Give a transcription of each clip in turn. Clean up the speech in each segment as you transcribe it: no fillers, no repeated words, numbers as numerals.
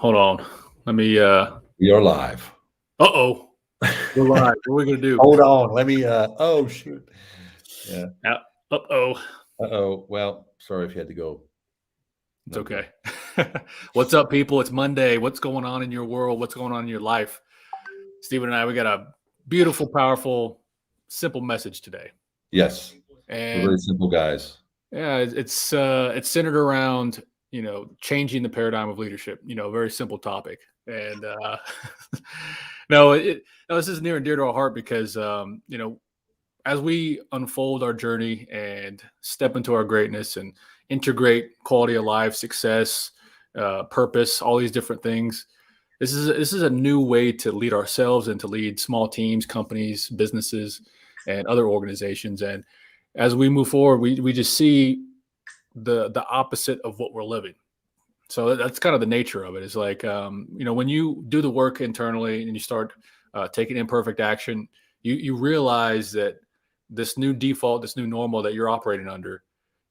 Hold on. Let me We are live. uh-oh. We're live. What are we gonna do? Hold on. Let me oh shoot. Yeah. Uh-oh. Uh-oh. Well, sorry if you had to go. It's okay. What's up, people? It's Monday. What's going on in your world? What's going on in your life? Stephen and I, we got a beautiful, powerful, simple message today. Yes. We're And very simple guys. yeah, it's centered around, changing the paradigm of leadership, very simple topic. And no, this is near and dear to our heart because as we unfold our journey and step into our greatness and integrate quality of life, success, purpose, all these different things, this is a new way to lead ourselves and to lead small teams, companies, businesses, and other organizations. And as we move forward, we just see the opposite of what we're living. So that's kind of the nature of it. It's like when you do the work internally and you start taking imperfect action, you realize that this new default, this new normal that you're operating under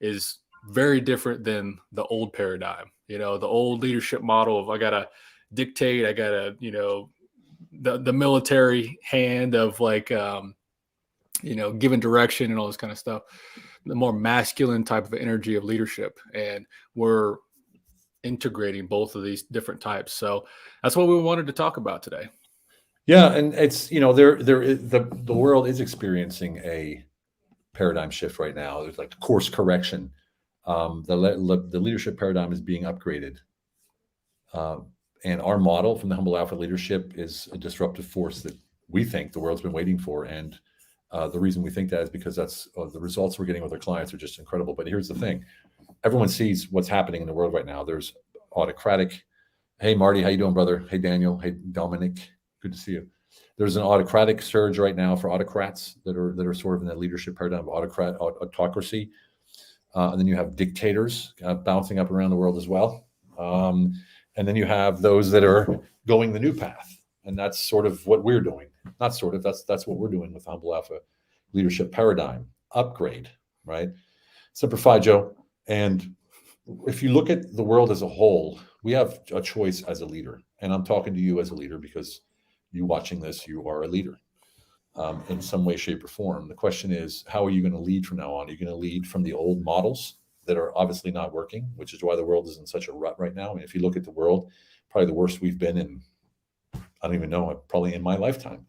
is very different than the old paradigm. The old leadership model of I gotta dictate, I gotta, the military hand of like giving direction and all this kind of stuff, the more masculine type of energy of leadership. And we're integrating both of these different types. So that's what we wanted to talk about today. Yeah, and it's the world is experiencing a paradigm shift right now. There's like course correction. The leadership paradigm is being upgraded. And our model from the Humble Alpha Leadership is a disruptive force that we think the world's been waiting for. And the reason we think that is because that's the results we're getting with our clients are just incredible. But here's the thing. Everyone sees what's happening in the world right now. There's autocratic. Hey, Marty, how you doing, brother? Hey, Daniel. Hey, Dominic. Good to see you. There's an autocratic surge right now for autocrats that are sort of in that leadership paradigm of autocracy. And then you have dictators bouncing up around the world as well. And then you have those that are going the new path. And that's sort of what we're doing. Not sort of, that's what we're doing with Humble Alpha Leadership Paradigm Upgrade, right? Simplify, Joe. And if you look at the world as a whole, we have a choice as a leader. And I'm talking to you as a leader because you watching this, you are a leader in some way, shape, or form. The question is, how are you going to lead from now on? Are you going to lead from the old models that are obviously not working, which is why the world is in such a rut right now? I mean, if you look at the world, probably the worst we've been in, I don't even know, probably in my lifetime.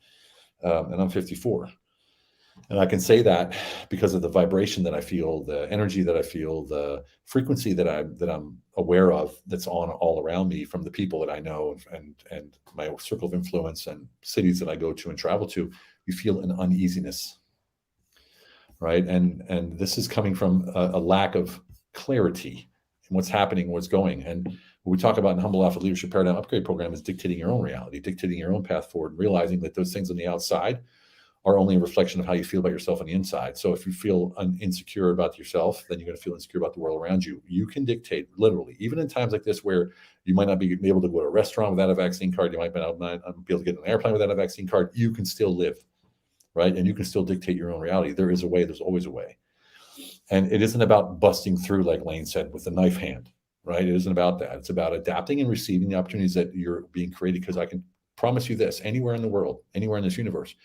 And I'm 54. And I can say that because of the vibration that I feel, the energy that I feel, the frequency that I'm aware of that's on all around me from the people that I know and my circle of influence and cities that I go to and travel to. You feel an uneasiness, right? And this is coming from a lack of clarity in what's happening, what's going. And what we talk about in Humble Alpha Leadership Paradigm Upgrade Program is dictating your own reality, dictating your own path forward, and realizing that those things on the outside are only a reflection of how you feel about yourself on the inside. So if you feel insecure about yourself, then you're going to feel insecure about the world around you. You can dictate, literally, even in times like this where you might not be able to go to a restaurant without a vaccine card, you might not be able to get on an airplane without a vaccine card, you can still live, right? And you can still dictate your own reality. There is a way, there's always a way. And it isn't about busting through, like Lane said, with a knife hand, right? It isn't about that. It's about adapting and receiving the opportunities that you're being created. Because I can promise you this, anywhere in the world, anywhere in this universe,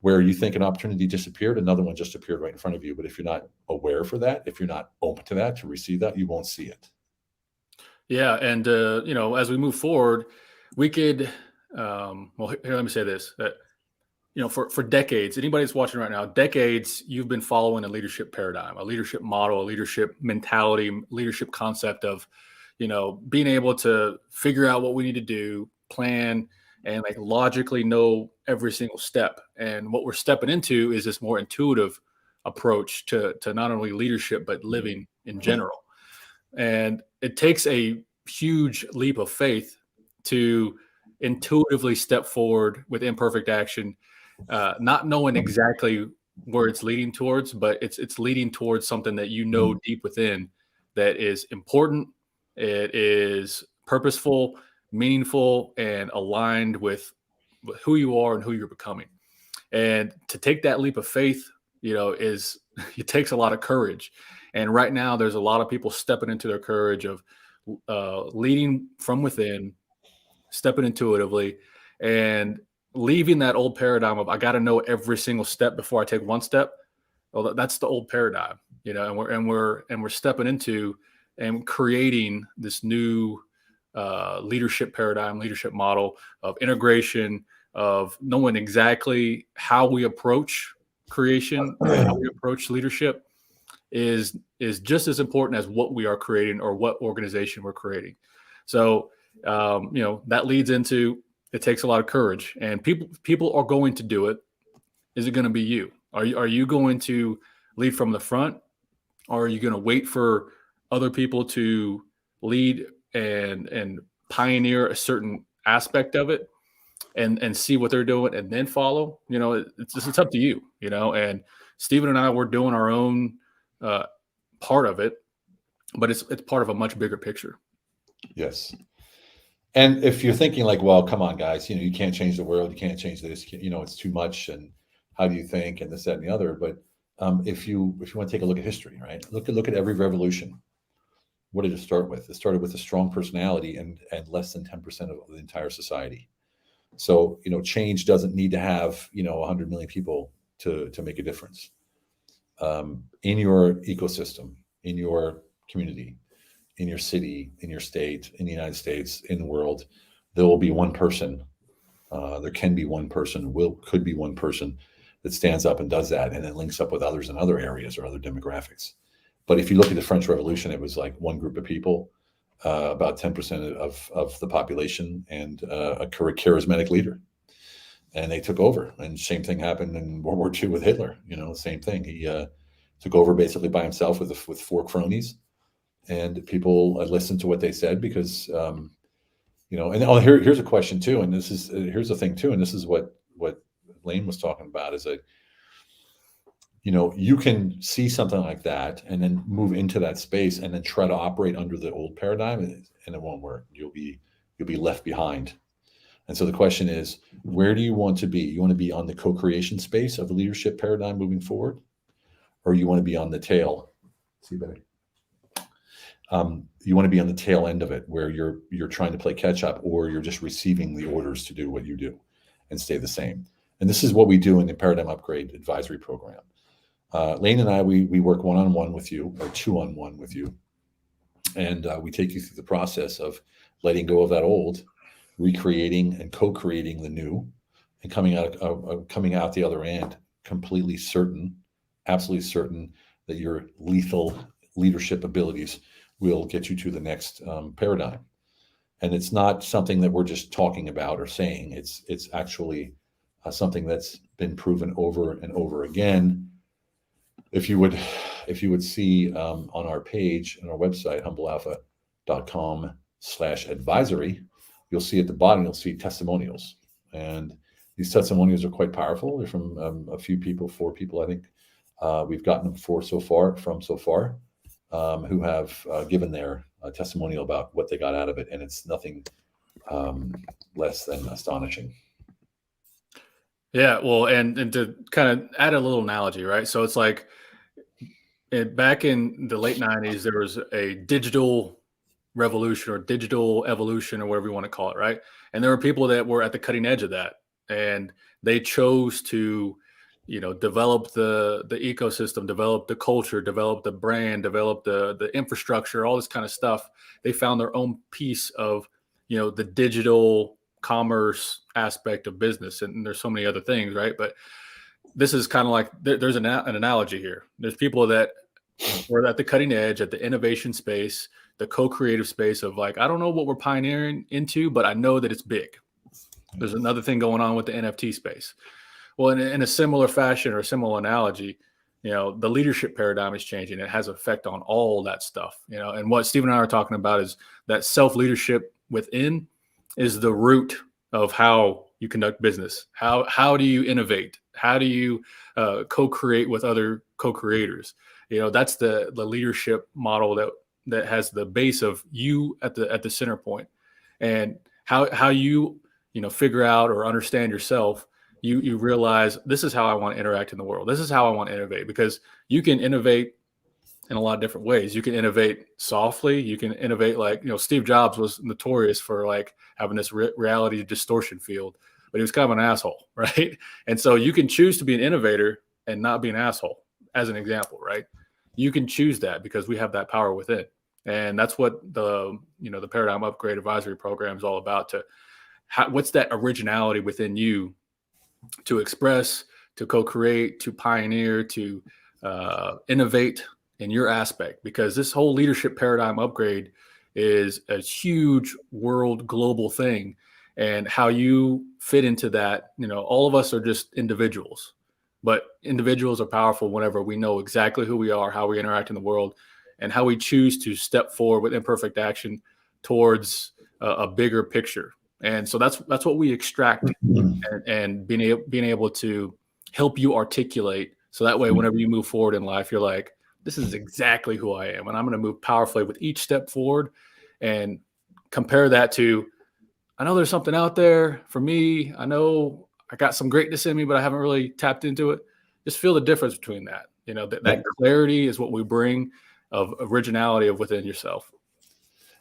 where you think an opportunity disappeared, another one just appeared right in front of you. But if you're not aware for that, if you're not open to that, to receive that, you won't see it. Yeah. And, as we move forward, we could, well, here, let me say this, that, for decades, anybody that's watching right now, decades, you've been following a leadership paradigm, a leadership model, a leadership mentality, leadership concept of, being able to figure out what we need to do, plan, and like logically know every single step. And what we're stepping into is this more intuitive approach to not only leadership, but living in general. And it takes a huge leap of faith to intuitively step forward with imperfect action, not knowing exactly where it's leading towards, but it's leading towards something that deep within that is important. It is purposeful, meaningful, and aligned with who you are and who you're becoming. And to take that leap of faith, is it takes a lot of courage. And right now, there's a lot of people stepping into their courage of leading from within, stepping intuitively, and leaving that old paradigm of I got to know every single step before I take one step. Well, that's the old paradigm, and we're stepping into and creating this new leadership paradigm, leadership model of integration, of knowing exactly how we approach creation and how we approach leadership is just as important as what we are creating or what organization we're creating. So that leads into, it takes a lot of courage, and people are going to do it. Is it going to be you? Are you going to lead from the front, or are you going to wait for other people to lead and pioneer a certain aspect of it and see what they're doing and then follow? It's up to you. And Stephen and I, we're doing our own uh, part of it, but it's part of a much bigger picture. Yes. And if you're thinking like, well, come on, guys, you can't change the world, you can't change this, it's too much, and how do you think, and this, that, and the other. But if you want to take a look at history, right? Look at every revolution. What did it start with? It started with a strong personality and less than 10% of the entire society. So change doesn't need to have 100 million people to make a difference. In your ecosystem, in your community, in your city, in your state, in the United States, in the world, there will be one person. There can be one person, could be one person that stands up and does that, and then links up with others in other areas or other demographics. But if you look at the French Revolution, it was like one group of people, about 10% of the population, and a charismatic leader, and they took over. And same thing happened in World War II with Hitler. Same thing. He took over basically by himself with four cronies. And people listened to what they said because, and here's a question too, and here's the thing too, and this is what Lane was talking about, is that you can see something like that and then move into that space and then try to operate under the old paradigm, and it won't work. You'll be left behind. And so the question is, where do you want to be? You want to be on the co-creation space of the leadership paradigm moving forward, or you want to be on the tail? See better. You want to be on the tail end of it, where you're trying to play catch up, or you're just receiving the orders to do what you do and stay the same. And this is what we do in the Paradigm Upgrade Advisory Program. Lane and I, we work one-on-one with you, or two-on-one with you, and we take you through the process of letting go of that old, recreating and co-creating the new, and coming out the other end completely certain, absolutely certain that your lethal leadership abilities will get you to the next paradigm. And it's not something that we're just talking about or saying. It's actually something that's been proven over and over again. If you would see on our page, on our website, humblealpha.com/advisory, you'll see at the bottom, you'll see testimonials. And these testimonials are quite powerful. They're from a few people, 4 people, I think. We've gotten them so far, who have given their testimonial about what they got out of it. And it's nothing less than astonishing. Yeah, well, and to kind of add a little analogy, right? So it's like back in the late 90s, there was a digital revolution or digital evolution or whatever you want to call it, right? And there were people that were at the cutting edge of that, and they chose to develop the ecosystem, develop the culture, develop the brand, develop the infrastructure, all this kind of stuff. They found their own piece of the digital commerce aspect of business, and there's so many other things, right? But this is kind of like there's an analogy here. There's people that were at the cutting edge, at the innovation space, the co-creative space of like, I don't know what we're pioneering into, but I know that it's big. There's another thing going on with the NFT space. Well, in a similar fashion or a similar analogy, the leadership paradigm is changing. It has an effect on all that stuff, and what Steve and I are talking about is that self-leadership within is the root of how you conduct business. How do you innovate? How do you co-create with other co-creators? That's the leadership model that has the base of you at the center point, and how you figure out or understand yourself. You realize, this is how I want to interact in the world. This is how I want to innovate, because you can innovate in a lot of different ways. You can innovate softly. You can innovate like, Steve Jobs was notorious for like having this reality distortion field, but he was kind of an asshole, right? And so you can choose to be an innovator and not be an asshole, as an example, right? You can choose that because we have that power within. And that's what the Paradigm Upgrade Advisory Program is all about. What's that originality within you to express, to co-create, to pioneer, to innovate in your aspect, because this whole leadership paradigm upgrade is a huge world global thing. And how you fit into that, all of us are just individuals, but individuals are powerful whenever we know exactly who we are, how we interact in the world, and how we choose to step forward with imperfect action towards a bigger picture. And so that's what we extract, and being able to help you articulate, so that way whenever you move forward in life, you're like, this is exactly who I am, and I'm going to move powerfully with each step forward. And compare that to, I know there's something out there for me, I know I got some greatness in me, but I haven't really tapped into it. Just feel the difference between that. That clarity is what we bring, of originality of within yourself.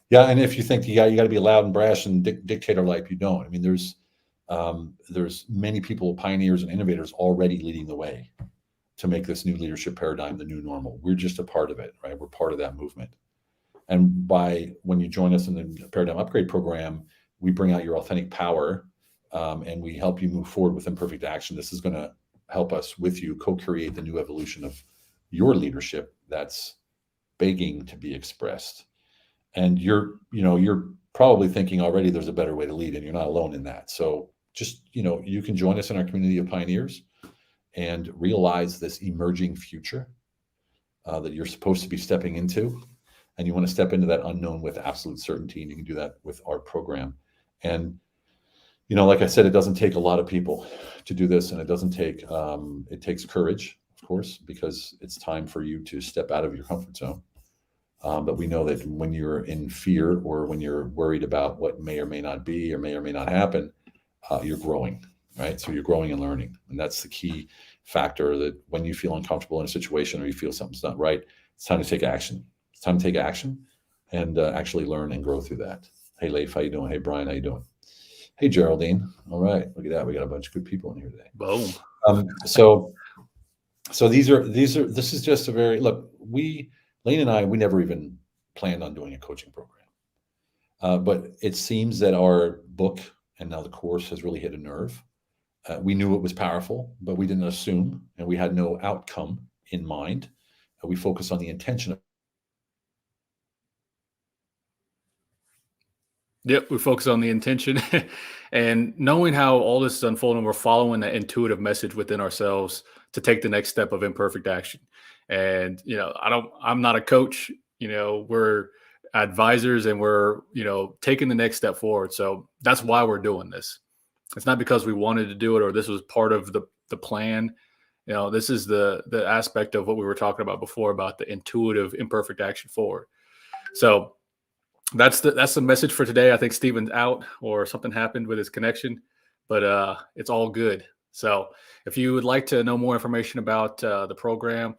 Yeah, and if you think you got to be loud and brash and dictator like, you don't. I mean, there's many people, pioneers and innovators, already leading the way to make this new leadership paradigm the new normal. We're just a part of it, right? We're part of that movement. And when you join us in the Paradigm Upgrade Program, we bring out your authentic power, and we help you move forward with imperfect action. This is going to help us with you co-create the new evolution of your leadership that's begging to be expressed. And you're probably thinking already there's a better way to lead, and you're not alone in that. So just, you can join us in our community of pioneers and realize this emerging future that you're supposed to be stepping into. And you want to step into that unknown with absolute certainty. And you can do that with our program. And, like I said, it doesn't take a lot of people to do this. And it takes courage, of course, because it's time for you to step out of your comfort zone. But we know that when you're in fear, or when you're worried about what may or may not be or may not happen, you're growing, right? So you're growing and learning. And that's the key factor, that when you feel uncomfortable in a situation, or you feel something's not right, it's time to take action. It's time to take action and actually learn and grow through that. Hey, Leif, how you doing? Hey, Brian, how you doing? Hey, Geraldine. All right, look at that. We got a bunch of good people in here today. Boom. So this is just a very, look, Lane and I, we never even planned on doing a coaching program. But it seems that our book and now the course has really hit a nerve. We knew it was powerful, but we didn't assume, and we had no outcome in mind. We focus on the intention. Yep, we focus on the intention and knowing how all this is unfolding. We're following that intuitive message within ourselves to take the next step of imperfect action. And I'm not a coach. We're advisors, and we're taking the next step forward. So that's why we're doing this. It's not because we wanted to do it, or this was part of the plan. This is the aspect of what we were talking about before, about the intuitive imperfect action forward. So that's the message for today. I think Steven's out, or something happened with his connection, but it's all good. So if you would like to know more information about the program,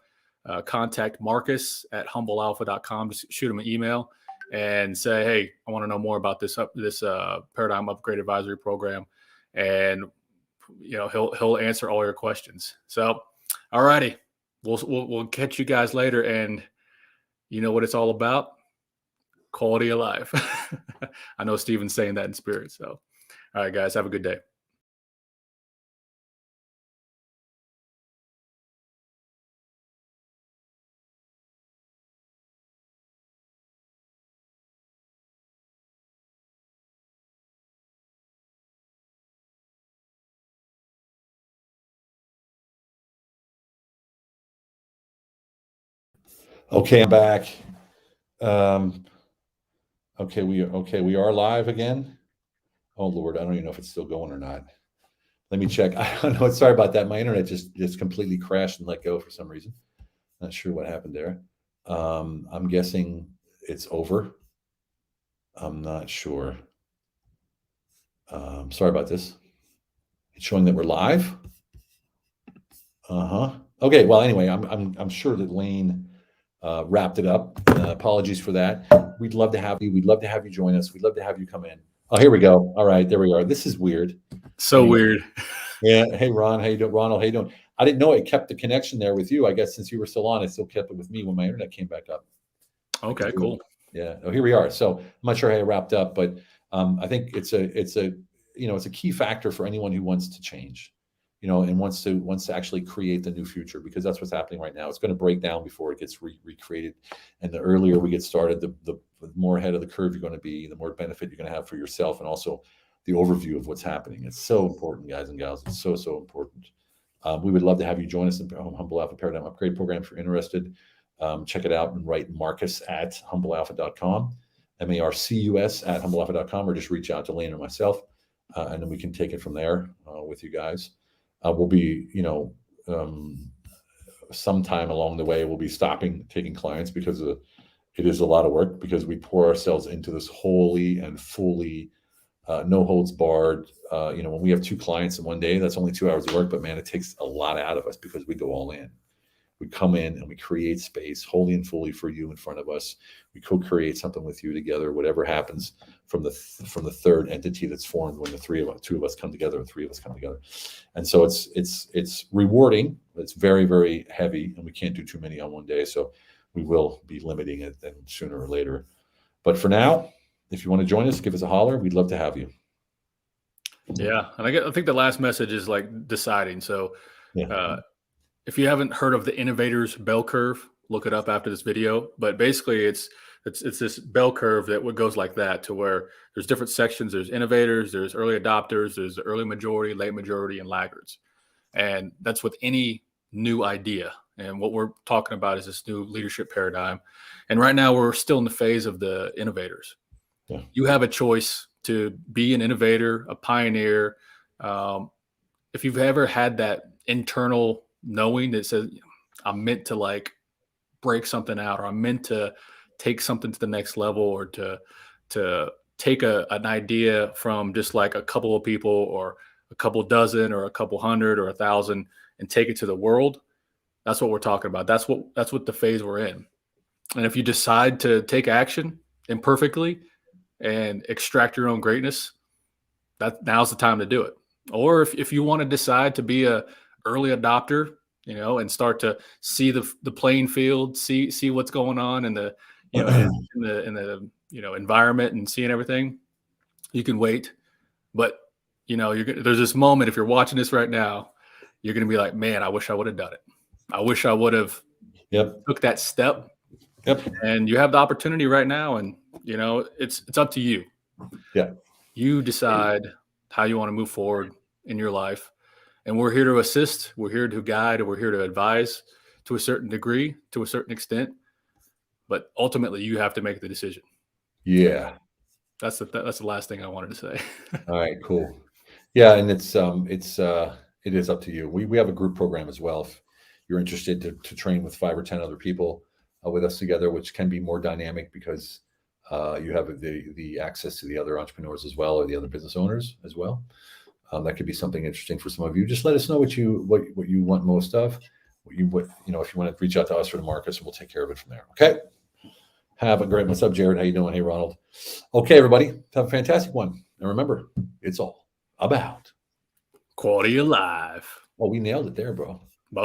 contact Marcus at humblealpha.com. Just shoot him an email and say, hey, I want to know more about this Paradigm Upgrade Advisory Program, and he'll answer all your questions. So, all righty, we'll catch you guys later, and you know what it's all about. Quality of life. I know Steven's saying that in spirit. So, all right, guys, have a good day. Okay, I'm back. Okay, we are live again. Oh Lord, I don't even know if it's still going or not. Let me check. I don't know. Sorry about that. My internet just completely crashed and let go for some reason. Not sure what happened there. I'm guessing it's over. I'm not sure. Sorry about this. It's showing that we're live. Okay. Well, anyway, I'm sure that Lane wrapped it up. Apologies for that. We'd love to have you. We'd love to have you join us. We'd love to have you come in. Oh, here we go. All right, there we are. This is weird. So weird. Yeah. Hey, Ron. How you doing? Ronald, how you doing? I didn't know it kept the connection there with you. I guess since you were still on, it still kept it with me when my internet came back up. Okay, cool. Yeah. Oh, here we are. So I'm not sure how I wrapped up, but I think it's a key factor for anyone who wants to change, and wants to actually create the new future, because that's what's happening right now. It's going to break down before it gets recreated. And the earlier we get started, the more ahead of the curve you're going to be, the more benefit you're going to have for yourself, and also the overview of what's happening. It's so important, guys and gals. It's so important. We would love to have you join us in Humble Alpha Paradigm Upgrade Program if you're interested. Check it out and write Marcus at humblealpha.com, Marcus at humblealpha.com, or just reach out to Lane or myself, and then we can take it from there with you guys. We'll be, sometime along the way, we'll be stopping taking clients because it is a lot of work, because we pour ourselves into this wholly and fully, no holds barred. When we have 2 clients in one day, that's only 2 hours of work, but man, it takes a lot out of us because we go all in. We come in and we create space wholly and fully for you in front of us. We co-create something with you together. Whatever happens from the third entity that's formed when the 2 of us come together, or 3 of us come together. And so it's rewarding. It's very, very heavy, and we can't do too many on one day. So we will be limiting it then sooner or later. But for now, if you want to join us, give us a holler. We'd love to have you. Yeah, and I think the last message is like deciding. So. Yeah. If you haven't heard of the innovators bell curve, look it up after this video. But basically, it's this bell curve that goes like that, to where there's different sections. There's innovators, there's early adopters, there's the early majority, late majority, and laggards. And that's with any new idea. And what we're talking about is this new leadership paradigm. And right now, we're still in the phase of the innovators. Yeah. You have a choice to be an innovator, a pioneer. If you've ever had that internal knowing that says, I'm meant to like break something out, or I'm meant to take something to the next level, or to take an idea from just like a couple of people, or a couple dozen, or a couple hundred, or 1,000, and take it to the world. That's what we're talking about. That's what the phase we're in. And if you decide to take action imperfectly and extract your own greatness, now's the time to do it. Or if you want to decide to be a early adopter, and start to see the playing field, see what's going on in the, in the environment, and seeing everything, you can wait. But there's this moment, if you're watching this right now, you're going to be like, man, I wish I would have done it. I wish I would have took that step. Yep. And you have the opportunity right now, and it's up to you. Yeah. You decide how you want to move forward in your life. And we're here to assist. We're here to guide. And we're here to advise to a certain degree, to a certain extent. But ultimately, you have to make the decision. Yeah. That's the last thing I wanted to say. All right, cool. Yeah, and it is up to you. We have a group program as well. If you're interested to train with 5 or 10 other people with us together, which can be more dynamic because you have the access to the other entrepreneurs as well, or the other business owners as well. That could be something interesting for some of you. Just let us know what you want most of. If you want to reach out to us or to Marcus, and we'll take care of it from there. Okay. Have a great. What's up, Jared? How you doing? Hey, Ronald. Okay, everybody. Have a fantastic one. And remember, it's all about quality of life. Oh, we nailed it there, bro.